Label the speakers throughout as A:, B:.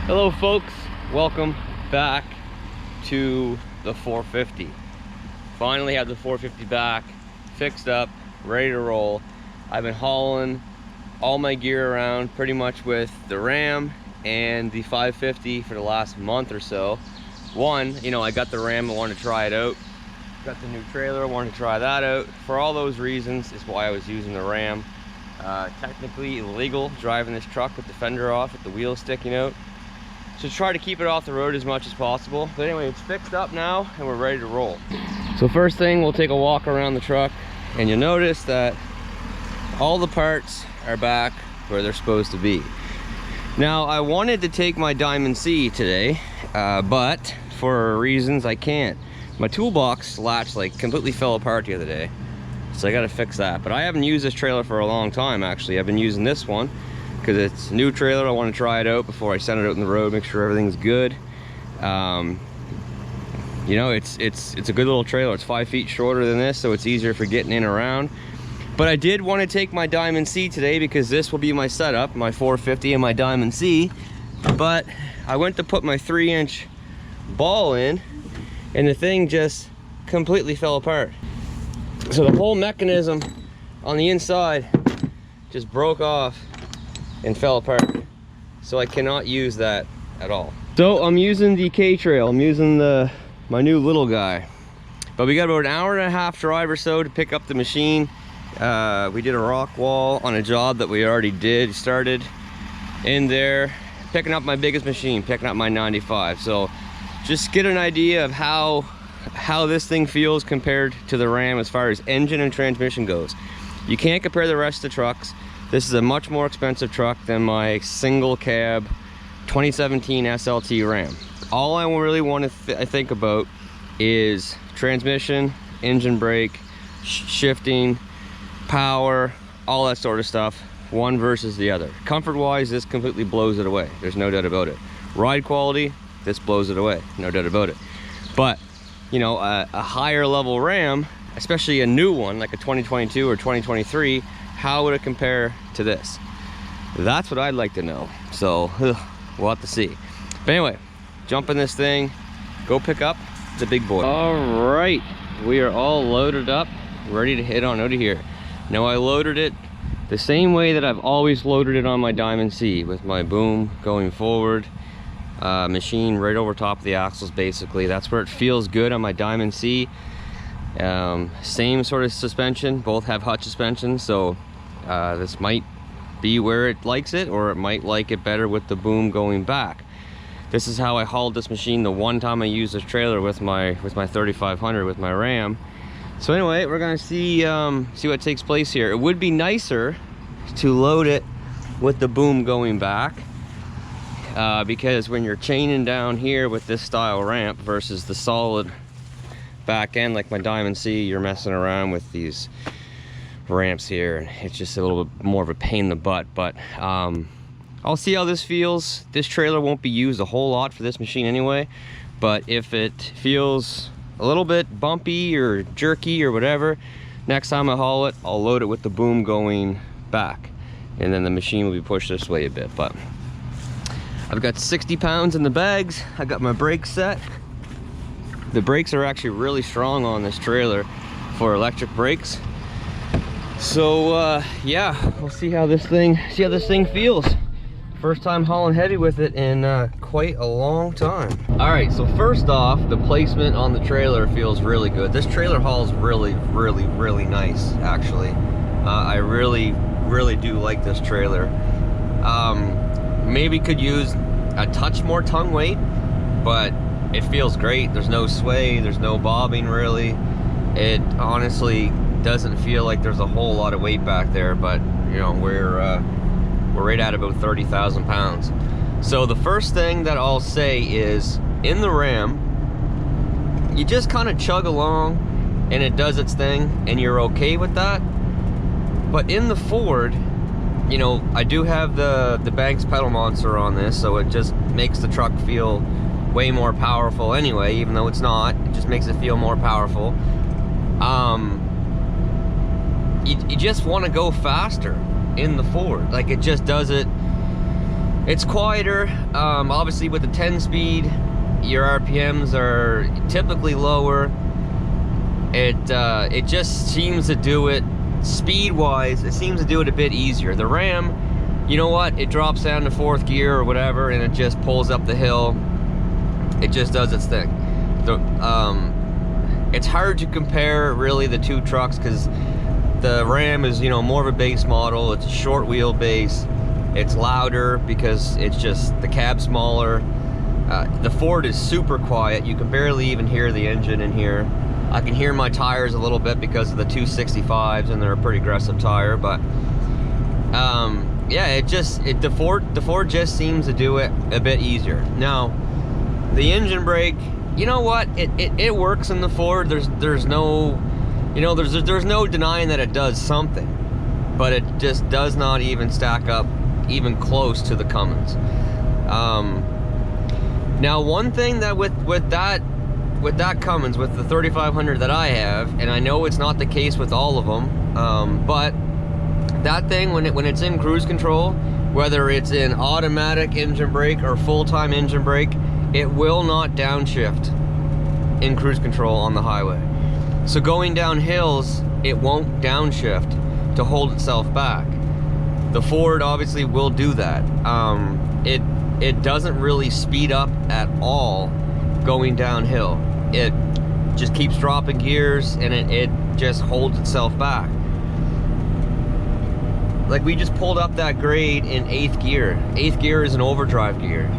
A: Hello folks, welcome back to the 450. Finally have the 450 back, fixed up, ready to roll. I've been hauling all my gear around pretty much with the Ram and the 550 for the last month or so. I got the Ram, I wanted to try it out. Got the new trailer, I wanted to try that out. For all those reasons is why I was using the Ram. Technically illegal driving this truck with the fender off, with the wheels sticking out. So try to keep it off the road as much as possible. But anyway, it's fixed up now and we're ready to roll. So first thing, we'll take a walk around the truck and you'll notice that all the parts are back where they're supposed to be. Now, I wanted to take my Diamond C today, but for reasons I can't. My toolbox latch completely fell apart the other day. So I gotta fix that. But I haven't used this trailer for a long time actually. I've been using this one because it's a new trailer. I want to try it out before I send it out on the road, make sure everything's good. You know, it's a good little trailer. It's 5 feet shorter than this, so it's easier for getting in and around. But I did want to take my Diamond C today because this will be my setup, my 450 and my Diamond C. But I went to put my 3-inch ball in and the thing just completely fell apart. So the whole mechanism on the inside just broke off and fell apart. So I cannot use that at all. So I'm using the K-Trail. I'm using my new little guy. But we got about an hour and a half drive or so to pick up the machine. We did a rock wall on a job that we already started in there, picking up my biggest machine, picking up my 95. So just get an idea of how this thing feels compared to the Ram as far as engine and transmission goes. You can't compare the rest of the trucks. This is a much more expensive truck than my single cab 2017 SLT Ram. All I really want to think about is transmission, engine brake, shifting, power, all that sort of stuff, one versus the other. Comfort wise, this completely blows it away. There's no doubt about it. Ride quality, this blows it away, no doubt about it. But you know, a higher level Ram, especially a new one like a 2022 or 2023, how would it compare to this? That's what I'd like to know. So we'll have to see. But anyway, jump in this thing, go pick up the big boy. All right, we are all loaded up, ready to head on out of here. Now I loaded it the same way that I've always loaded it on my Diamond C, with my boom going forward, machine right over top of the axles. Basically that's where it feels good on my Diamond C. Same sort of suspension, both have Hutch suspension, so this might be where it likes it, or it might like it better with the boom going back. This is how I hauled this machine the one time I used this trailer with my 3500 with my Ram. So anyway, we're gonna see what takes place here. It would be nicer to load it with the boom going back, because when you're chaining down here with this style ramp versus the solid back end like my Diamond C, you're messing around with these ramps here and it's just a little bit more of a pain in the butt. But I'll see how this feels. This trailer won't be used a whole lot for this machine anyway, but if it feels a little bit bumpy or jerky or whatever, next time I haul it, I'll load it with the boom going back and then the machine will be pushed this way a bit. But I've got 60 pounds in the bags. I got my brakes set. The brakes are actually really strong on this trailer for electric brakes. So yeah, we'll see how this thing feels. First time hauling heavy with it in quite a long time. All right, so first off, the placement on the trailer feels really good. This trailer hauls really nice, actually. I really do like this trailer. Maybe could use a touch more tongue weight, but it feels great. There's no sway, there's no bobbing really. It honestly doesn't feel like there's a whole lot of weight back there, but you know, we're right at about 30,000 pounds. So the first thing that I'll say is, in the Ram, you just kind of chug along and it does its thing and you're okay with that. But in the Ford, you know, I do have the Banks pedal monster on this, so it just makes the truck feel way more powerful anyway, even though it's not. It just makes it feel more powerful. You just want to go faster in the Ford. Like, it just does it It's quieter. Obviously with the 10-speed, your RPMs are typically lower. It just seems to do it, speed-wise, it seems to do it a bit easier. The Ram, you know what? It drops down to 4th gear or whatever, and it just pulls up the hill. It just does its thing. It's hard to compare really the two trucks because the Ram is, you know, more of a base model. It's a short wheelbase. It's louder because it's just the cab's smaller. The Ford is super quiet. You can barely even hear the engine in here. I can hear my tires a little bit because of the 265s, and they're a pretty aggressive tire. But yeah, the Ford just seems to do it a bit easier. Now, the engine brake, you know what? It works in the Ford. There's no, you know, there's no denying that it does something, but it just does not even stack up even close to the Cummins. Now, one thing that with that Cummins, with the 3500 that I have, and I know it's not the case with all of them, but that thing, when it's in cruise control, whether it's in automatic engine brake or full-time engine brake, it will not downshift in cruise control on the highway. So going down hills, it won't downshift to hold itself back. The Ford obviously will do that. It doesn't really speed up at all going downhill. It just keeps dropping gears, and it just holds itself back. Like, we just pulled up that grade in 8th gear. 8th gear is an overdrive gear.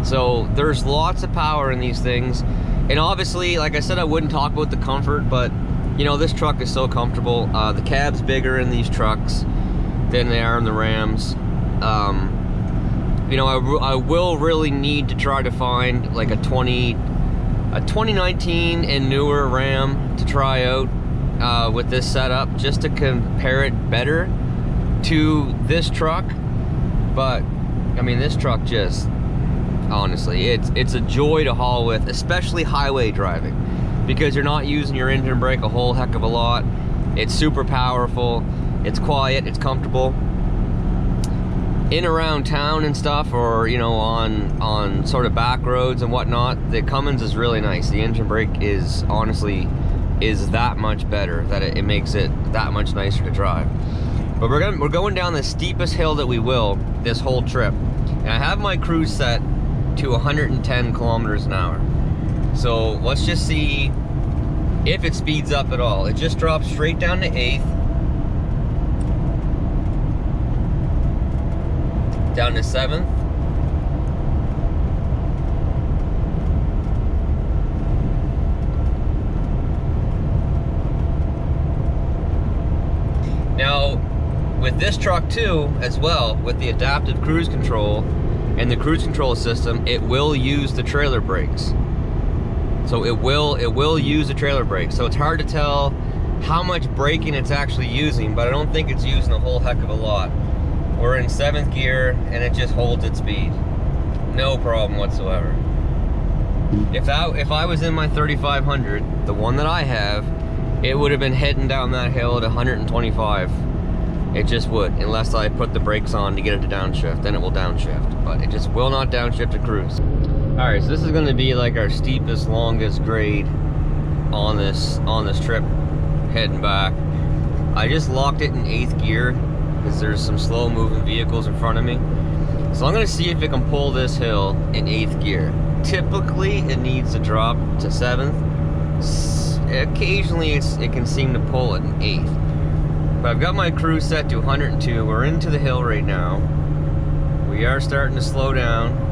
A: So there's lots of power in these things. And obviously, like I said, I wouldn't talk about the comfort, but you know, this truck is so comfortable. The cab's bigger in these trucks than they are in the Rams. You know, I will really need to try to find like a 2019 and newer Ram to try out with this setup, just to compare it better to this truck. But I mean, this truck just, honestly, it's a joy to haul with, especially highway driving, because you're not using your engine brake a whole heck of a lot. It's super powerful, it's quiet, it's comfortable. In around town and stuff, or you know, on sort of back roads and whatnot, the Cummins is really nice. The engine brake is honestly that much better, that it makes it that much nicer to drive. But we're going down the steepest hill that we will this whole trip, and I have my cruise set to 110 kilometers an hour. So let's just see if it speeds up at all. It just drops straight down to 8th, down to 7th, now with this truck too, as well, with the adaptive cruise control and the cruise control system, it will use the trailer brakes. So it will use the trailer brakes. So it's hard to tell how much braking it's actually using, but I don't think it's using a whole heck of a lot. We're in 7th gear, and it just holds its speed. No problem whatsoever. If I was in my 3500, the one that I have, it would have been heading down that hill at 125. It just would, unless I put the brakes on to get it to downshift. Then it will downshift, but it just will not downshift to cruise. All right, so this is going to be like our steepest, longest grade on this trip, heading back. I just locked it in 8th gear because there's some slow moving vehicles in front of me. So I'm going to see if it can pull this hill in 8th gear. Typically it needs to drop to 7th. Occasionally it can seem to pull it in 8th. But I've got my cruise set to 102. We're into the hill right now. We are starting to slow down.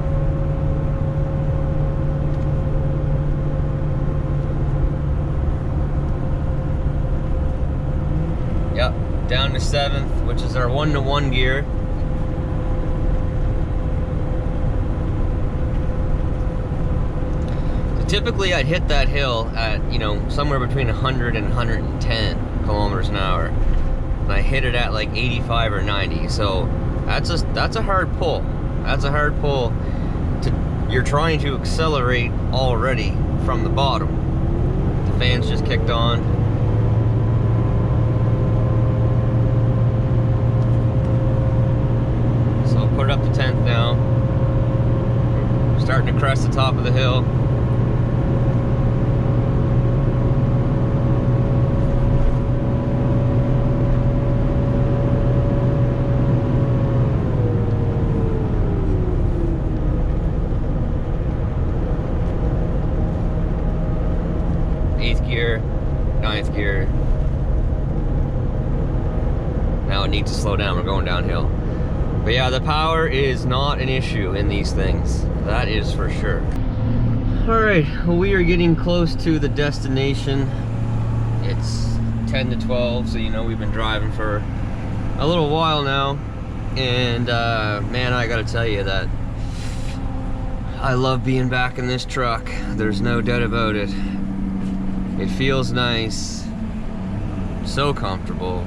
A: Yep, down to 7th, which is our 1-to-1 gear. So typically I'd hit that hill at, you know, somewhere between 100 and 110 kilometers an hour. And I hit it at like 85 or 90. So that's a hard pull. That's a hard pull. You're trying to accelerate already from the bottom. The fans just kicked on. Put it up to 10th now. Starting to crest the top of the hill. Eighth gear, ninth gear. Now it needs to slow down, we're going downhill. But yeah, the power is not an issue in these things. That is for sure. All right, well, we are getting close to the destination. It's 10 to 12, so you know we've been driving for a little while now. And man, I gotta tell you that I love being back in this truck. There's no doubt about it. It feels nice, so comfortable.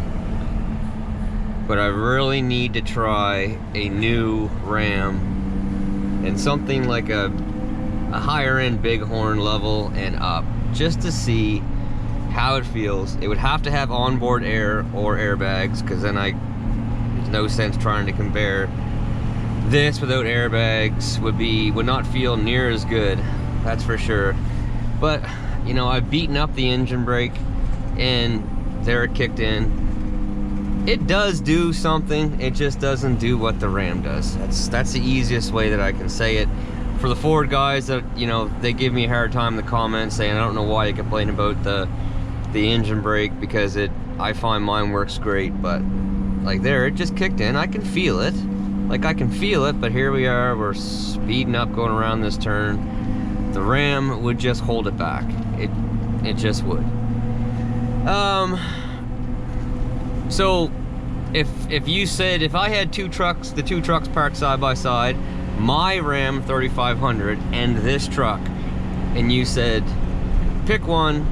A: But I really need to try a new Ram and something like a higher end bighorn level and up, just to see how it feels. It would have to have onboard air or airbags, because then there's no sense trying to compare. This without airbags would not feel near as good, that's for sure. But you know, I've beaten up the engine brake and there it kicked in. It does do something, it just doesn't do what the Ram does. That's the easiest way that I can say it. For the Ford guys that, you know, they give me a hard time in the comments saying, I don't know why you complain about the engine brake, because I find mine works great. But like there, it just kicked in. I can feel it. Like I can feel it, but here we are, we're speeding up going around this turn. The Ram would just hold it back. It just would. So if you said, if I had the two trucks parked side by side, my Ram 3500 and this truck, and you said pick one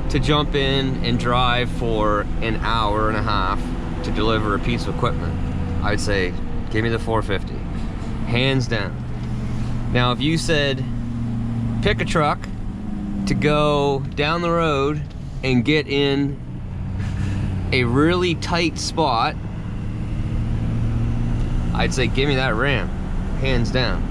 A: to jump in and drive for an hour and a half to deliver a piece of equipment, I'd say give me the 450, hands down. Now if you said pick a truck to go down the road and get in a really tight spot, I'd say give me that Ram, hands down.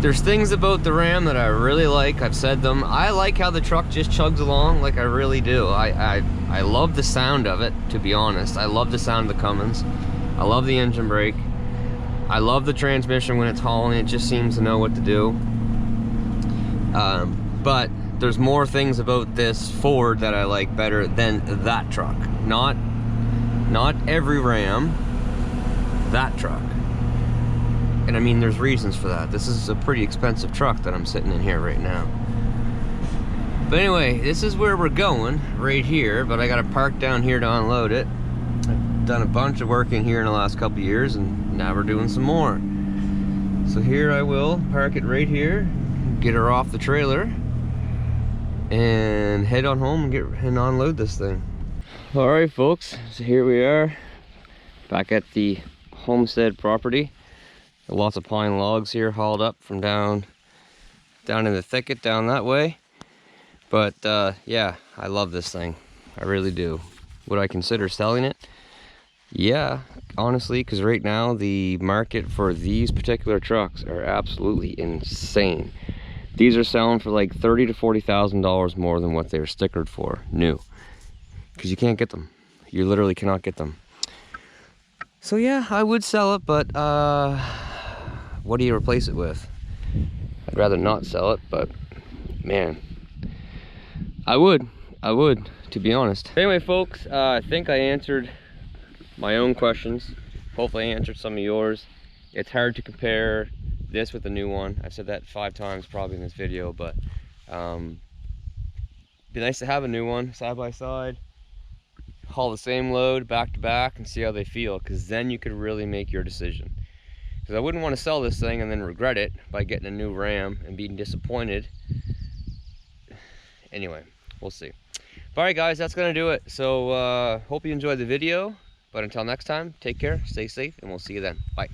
A: There's things about the Ram that I really like. I've said them. I like how the truck just chugs along, like I really do. I love the sound of it, to be honest. I love the sound of the Cummins. I love the engine brake. I love the transmission when it's hauling. It just seems to know what to do. But there's more things about this Ford that I like better than that truck. Not every Ram, that truck. And I mean, there's reasons for that. This is a pretty expensive truck that I'm sitting in here right now. But anyway, this is where we're going, right here, but I gotta park down here to unload it. I've done a bunch of work in here in the last couple of years, and now we're doing some more. So here I will park it right here, get her off the trailer, and head on home and unload this thing. All right, folks, so here we are back at the homestead property. Lots of pine logs here hauled up from down in the thicket down that way. But yeah, I love this thing, I really do. Would I consider selling it? Yeah, honestly, because right now the market for these particular trucks are absolutely insane. These are selling for like $30,000 to $40,000 more than what they're stickered for, new. Because you can't get them. You literally cannot get them. So yeah, I would sell it, but what do you replace it with? I'd rather not sell it, but man, I would, to be honest. Anyway, folks, I think I answered my own questions. Hopefully I answered some of yours. It's hard to compare this with the new one. I've said that 5 times probably in this video, but be nice to have a new one side by side, haul the same load back to back and see how they feel, because then you could really make your decision. Because I wouldn't want to sell this thing and then regret it by getting a new Ram and being disappointed. Anyway, we'll see. All right, guys, that's gonna do it. So hope you enjoyed the video, but until next time, take care, stay safe, and we'll see you then. Bye.